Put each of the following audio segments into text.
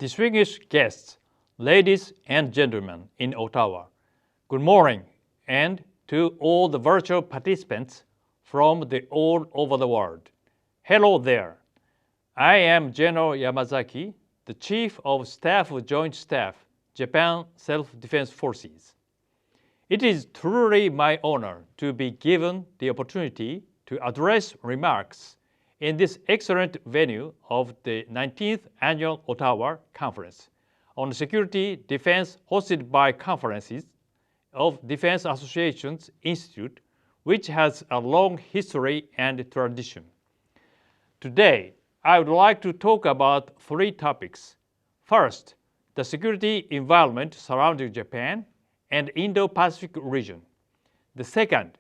Distinguished guests, ladies and gentlemen in Ottawa, good morning, and to all the virtual participants from all over the world. Hello there. I am General Yamazaki, the Chief of Staff of Joint Staff, Japan Self-Defense Forces. It is truly my honor to be given the opportunity to address remarks in this excellent venue of the 19th Annual Ottawa Conference on Security Defense hosted by Conferences of Defense Associations Institute, which has a long history and tradition. Today, I would like to talk about three topics. First, the security environment surrounding Japan and Indo-Pacific region. The second,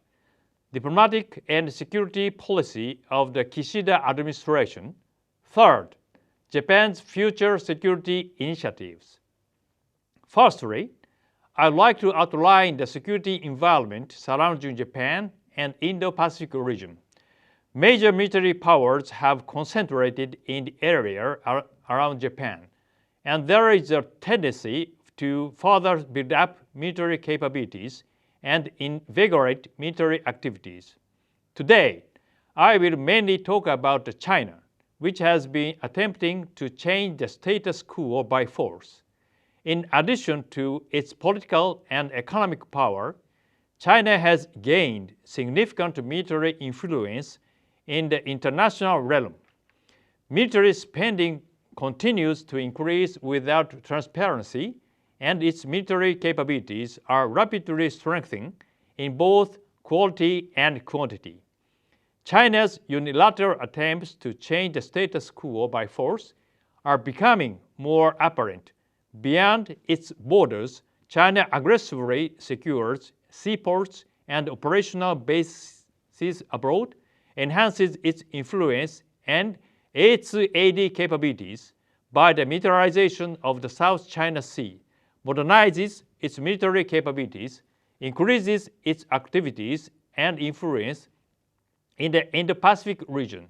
diplomatic and security policy of the Kishida administration. Third, Japan's future security initiatives. Firstly, I'd like to outline the security environment surrounding Japan and Indo-Pacific region. Major military powers have concentrated in the area around Japan, and there is a tendency to further build up military capabilities and invigorate military activities. Today, I will mainly talk about China, which has been attempting to change the status quo by force. In addition to its political and economic power, China has gained significant military influence in the international realm. Military spending continues to increase without transparency, and its military capabilities are rapidly strengthening in both quality and quantity. China's unilateral attempts to change the status quo by force are becoming more apparent. Beyond its borders, China aggressively secures seaports and operational bases abroad, enhances its influence and its AD capabilities by the militarization of the South China Sea, modernizes its military capabilities, increases its activities and influence in the Indo-Pacific region,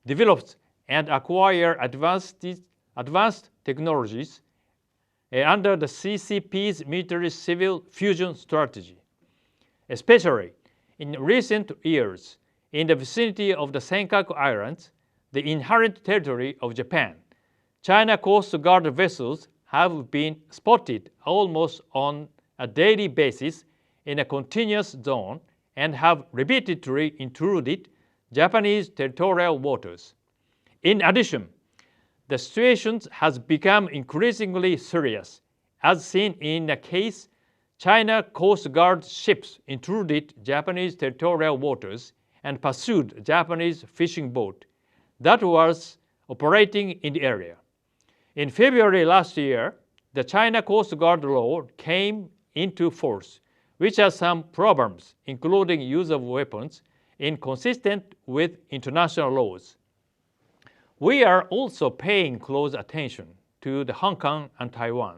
develops and acquires advanced technologies under the CCP's military-civil fusion strategy. Especially in recent years, in the vicinity of the Senkaku Islands, the inherent territory of Japan, China Coast Guard vessels have been spotted almost on a daily basis in a continuous zone and have repeatedly intruded Japanese territorial waters. In addition, the situation has become increasingly serious, as seen in a case China Coast Guard ships intruded Japanese territorial waters and pursued a Japanese fishing boat that was operating in the area. In February last year, the China Coast Guard law came into force, which has some problems, including use of weapons, inconsistent with international laws. We are also paying close attention to the Hong Kong and Taiwan.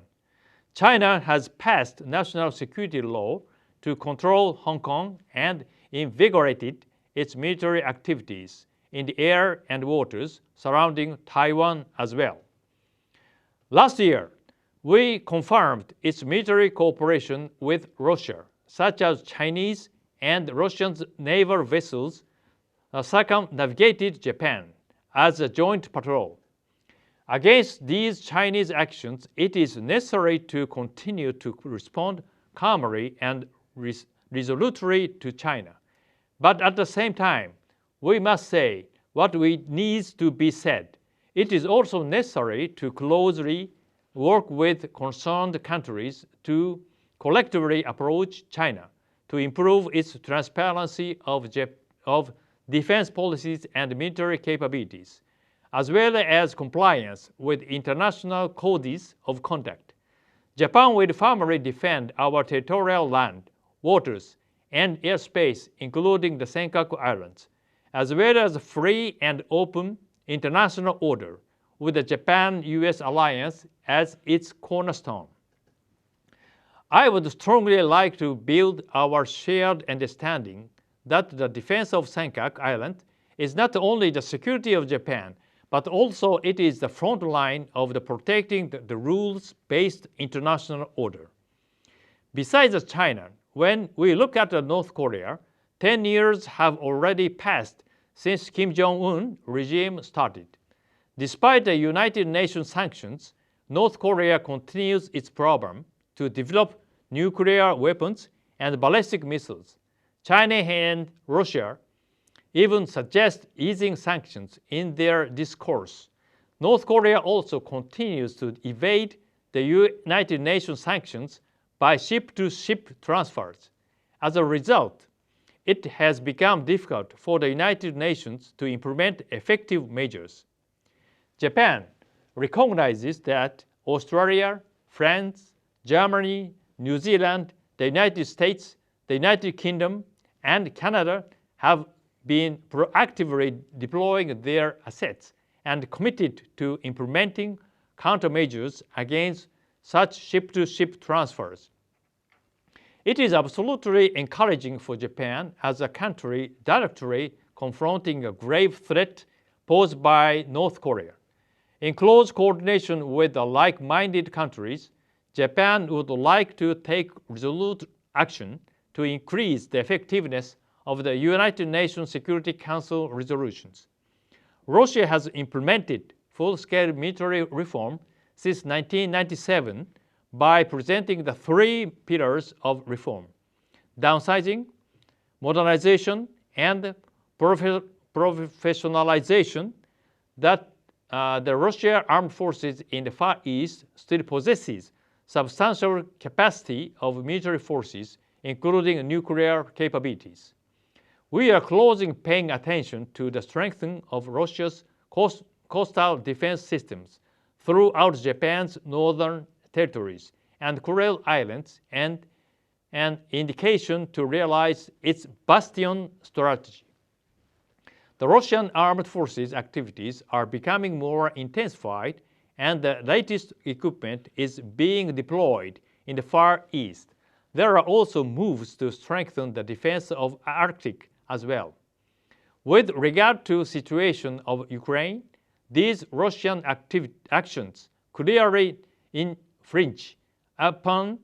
China has passed national security law to control Hong Kong and invigorated its military activities in the air and waters surrounding Taiwan as well. Last year, we confirmed its military cooperation with Russia, such as Chinese and Russian naval vessels circumnavigated Japan as a joint patrol. Against these Chinese actions, it is necessary to continue to respond calmly and resolutely to China. But at the same time, we must say what needs to be said. It is also necessary to closely work with concerned countries to collectively approach China to improve its transparency of defense policies and military capabilities, as well as compliance with international codes of conduct. Japan will firmly defend our territorial land, waters, and airspace, including the Senkaku Islands, as well as a free and open international order with the Japan-US alliance as its cornerstone. I would strongly like to build our shared understanding that the defense of Senkaku Island is not only the security of Japan, but also it is the front line of protecting the rules-based international order. Besides China, when we look at North Korea, 10 years have already passed since Kim Jong-un regime started. Despite the United Nations sanctions, North Korea continues its program to develop nuclear weapons and ballistic missiles. China and Russia even suggest easing sanctions in their discourse. North Korea also continues to evade the United Nations sanctions by ship-to-ship transfers. As a result, it has become difficult for the United Nations to implement effective measures. Japan recognizes that Australia, France, Germany, New Zealand, the United States, the United Kingdom, and Canada have been proactively deploying their assets and committed to implementing countermeasures against such ship-to-ship transfers. It is absolutely encouraging for Japan as a country directly confronting a grave threat posed by North Korea. In close coordination with the like-minded countries, Japan would like to take resolute action to increase the effectiveness of the United Nations Security Council resolutions. Russia has implemented full-scale military reform since 1997 by presenting the three pillars of reform: downsizing, modernization, and professionalization. That the Russian armed forces in the Far East still possesses substantial capacity of military forces, including nuclear capabilities. We are closely paying attention to the strengthening of Russia's coastal defense systems throughout Japan's northern territories and Kuril Islands, and an indication to realize its bastion strategy. The Russian armed forces activities are becoming more intensified, and the latest equipment is being deployed in the Far East. There are also moves to strengthen the defense of Arctic as well. With regard to the situation of Ukraine, these Russian actions clearly infringe upon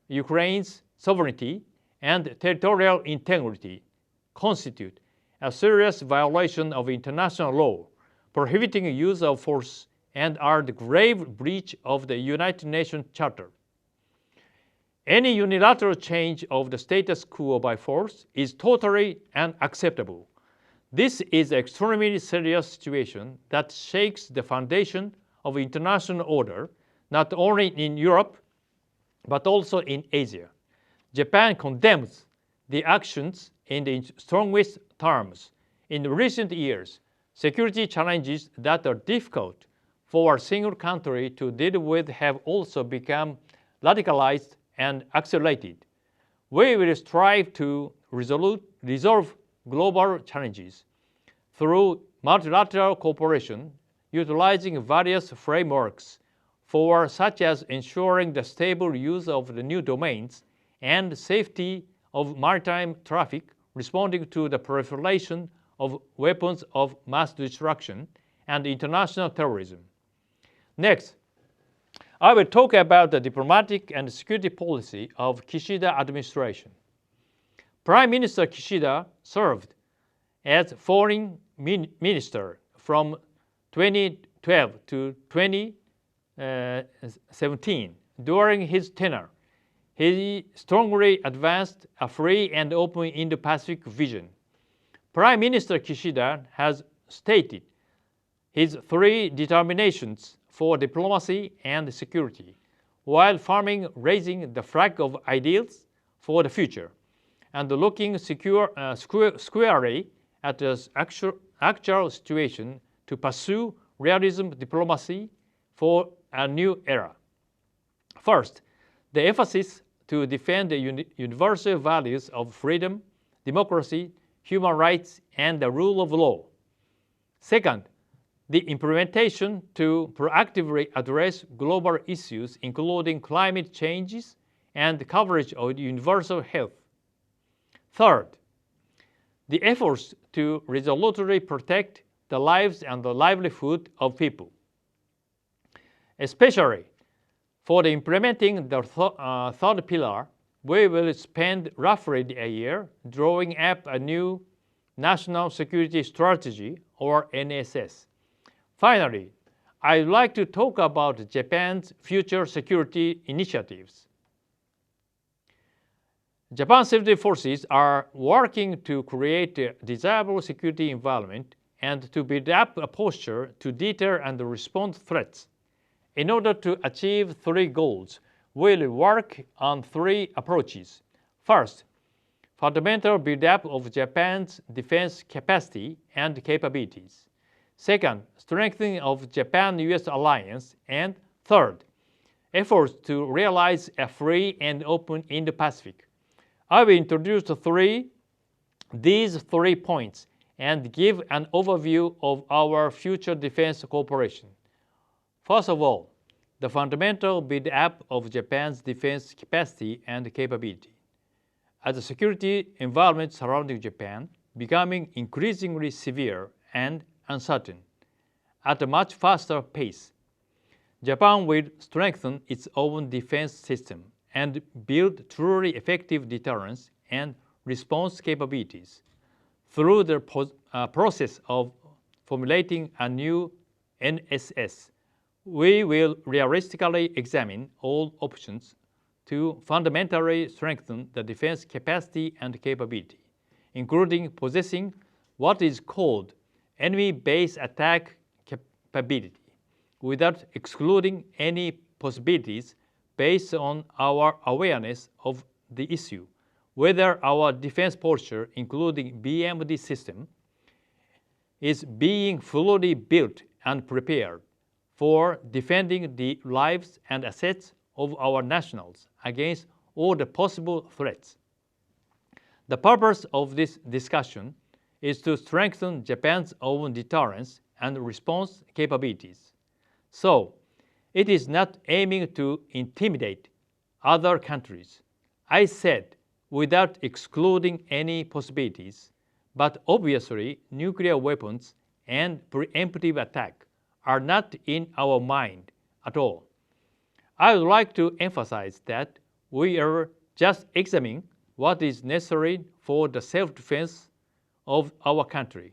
Ukraine's sovereignty and territorial integrity, constitute a serious violation of international law, prohibiting use of force, and are the grave breach of the United Nations Charter. Any unilateral change of the status quo by force is totally unacceptable. This is an extremely serious situation that shakes the foundation of international order, not only in Europe, but also in Asia. Japan condemns the actions in the strongest terms. In recent years, security challenges that are difficult for a single country to deal with have also become radicalized and accelerated. We will strive to resolve global challenges through multilateral cooperation, utilizing various frameworks such as ensuring the stable use of the new domains and safety of maritime traffic, responding to the proliferation of weapons of mass destruction and international terrorism. Next, I will talk about the diplomatic and security policy of Kishida administration. Prime Minister Kishida served as foreign minister from 2012 to 2017. During his tenure, he strongly advanced a free and open Indo-Pacific vision. Prime Minister Kishida has stated his three determinations for diplomacy and security, while firmly raising the flag of ideals for the future and looking squarely at the actual situation to pursue realism diplomacy for a new era. First, the emphasis to defend the universal values of freedom, democracy, human rights, and the rule of law. Second, the implementation to proactively address global issues including climate changes and coverage of universal health. Third, the efforts to resolutely protect the lives and the livelihood of people. Especially for the implementing the third pillar, we will spend roughly a year drawing up a new National Security Strategy, or NSS. Finally, I'd like to talk about Japan's future security initiatives. Japan's security forces are working to create a desirable security environment and to build up a posture to deter and respond to threats. In order to achieve three goals, we'll work on three approaches. First, fundamental build-up of Japan's defense capacity and capabilities. Second, strengthening of Japan-US alliance. And third, efforts to realize a free and open Indo-Pacific. I will introduce these 3 points and give an overview of our future defense cooperation. First of all, the fundamental build-up of Japan's defense capacity and capability. As the security environment surrounding Japan becoming increasingly severe and uncertain at a much faster pace, Japan will strengthen its own defense system and build truly effective deterrence and response capabilities. Through the process of formulating a new NSS, we will realistically examine all options to fundamentally strengthen the defense capacity and capability, including possessing what is called enemy-based attack capability, without excluding any possibilities based on our awareness of the issue, whether our defense posture, including BMD system, is being fully built and prepared for defending the lives and assets of our nationals against all the possible threats. The purpose of this discussion is to strengthen Japan's own deterrence and response capabilities. So, it is not aiming to intimidate other countries. I said without excluding any possibilities, but obviously nuclear weapons and preemptive attack are not in our mind at all. I would like to emphasize that we are just examining what is necessary for the self-defense of our country.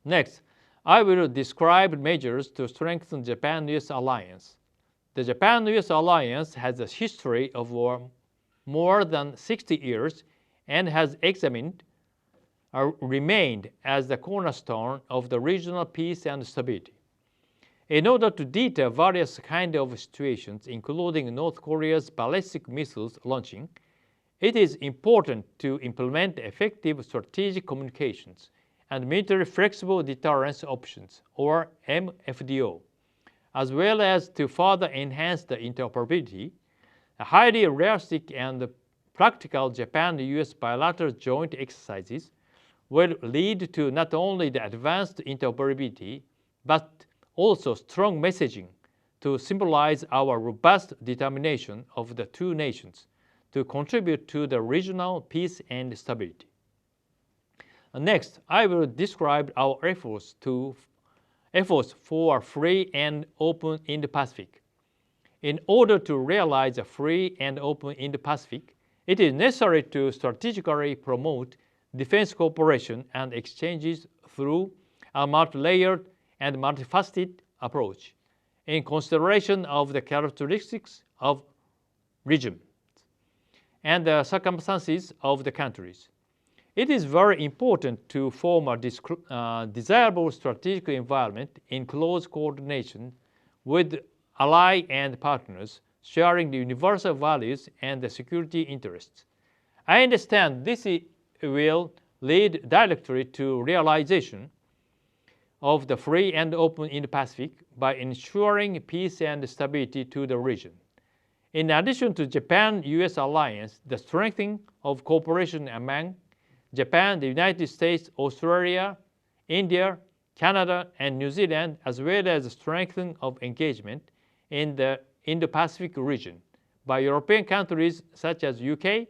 Next, I will describe measures to strengthen Japan-US alliance. The Japan-US alliance has a history of more than 60 years and has remained as the cornerstone of the regional peace and stability. In order to deter various kinds of situations, including North Korea's ballistic missiles launching, it is important to implement effective strategic communications and military flexible deterrence options, or MFDO, as well as to further enhance the interoperability. A highly realistic and practical Japan-US bilateral joint exercises will lead to not only the advanced interoperability, but also strong messaging to symbolize our robust determination of the two nations to contribute to the regional peace and stability. Next, I will describe our efforts for a free and open Indo-Pacific. In order to realize a free and open Indo-Pacific, it is necessary to strategically promote defense cooperation and exchanges through a multi-layered and multifaceted approach in consideration of the characteristics of regions and the circumstances of the countries. It is very important to form a desirable strategic environment in close coordination with allies and partners sharing the universal values and the security interests. I understand this will lead directly to realization of the free and open Indo-Pacific by ensuring peace and stability to the region. In addition to Japan-US alliance, the strengthening of cooperation among Japan, the United States, Australia, India, Canada, and New Zealand, as well as the strengthening of engagement in the Indo-Pacific region by European countries such as UK,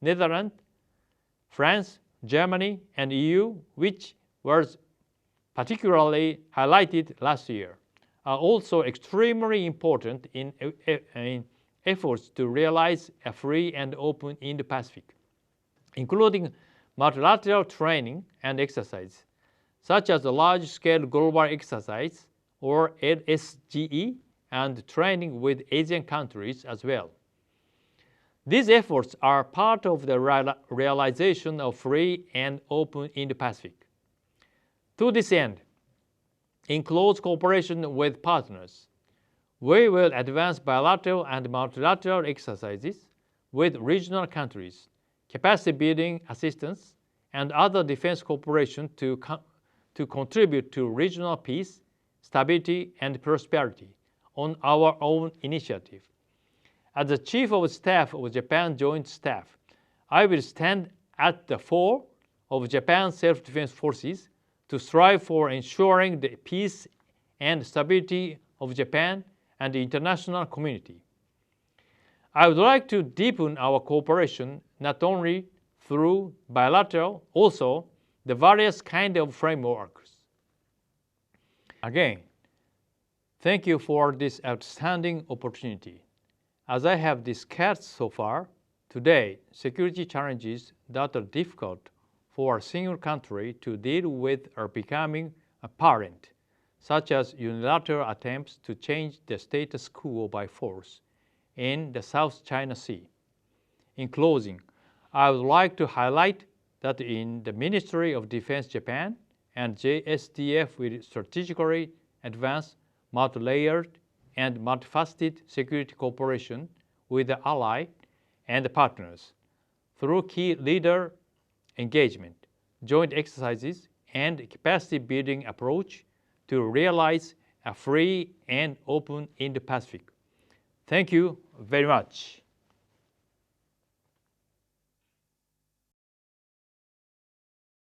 Netherlands, France, Germany, and EU, which was particularly highlighted last year, are also extremely important in efforts to realize a free and open Indo-Pacific, including multilateral training and exercise, such as the large-scale global exercise, or LSGE, and training with Asian countries as well. These efforts are part of the realization of free and open Indo-Pacific. To this end, in close cooperation with partners, we will advance bilateral and multilateral exercises with regional countries, capacity building assistance, and other defense cooperation to contribute to regional peace, stability, and prosperity on our own initiative. As the Chief of Staff of Japan Joint Staff, I will stand at the fore of Japan's self-defense forces to strive for ensuring the peace and stability of Japan and the international community. I would like to deepen our cooperation not only through bilateral, also the various kinds of frameworks. Again, thank you for this outstanding opportunity. As I have discussed so far, today, security challenges that are difficult for a single country to deal with are becoming apparent, such as unilateral attempts to change the status quo by force in the South China Sea. In closing, I would like to highlight that in the Ministry of Defense Japan and JSDF will strategically advance multi-layered and multifaceted security cooperation with the ally and the partners through key leader engagement, joint exercises, and capacity building approach to realize a free and open Indo-Pacific. Thank you very much.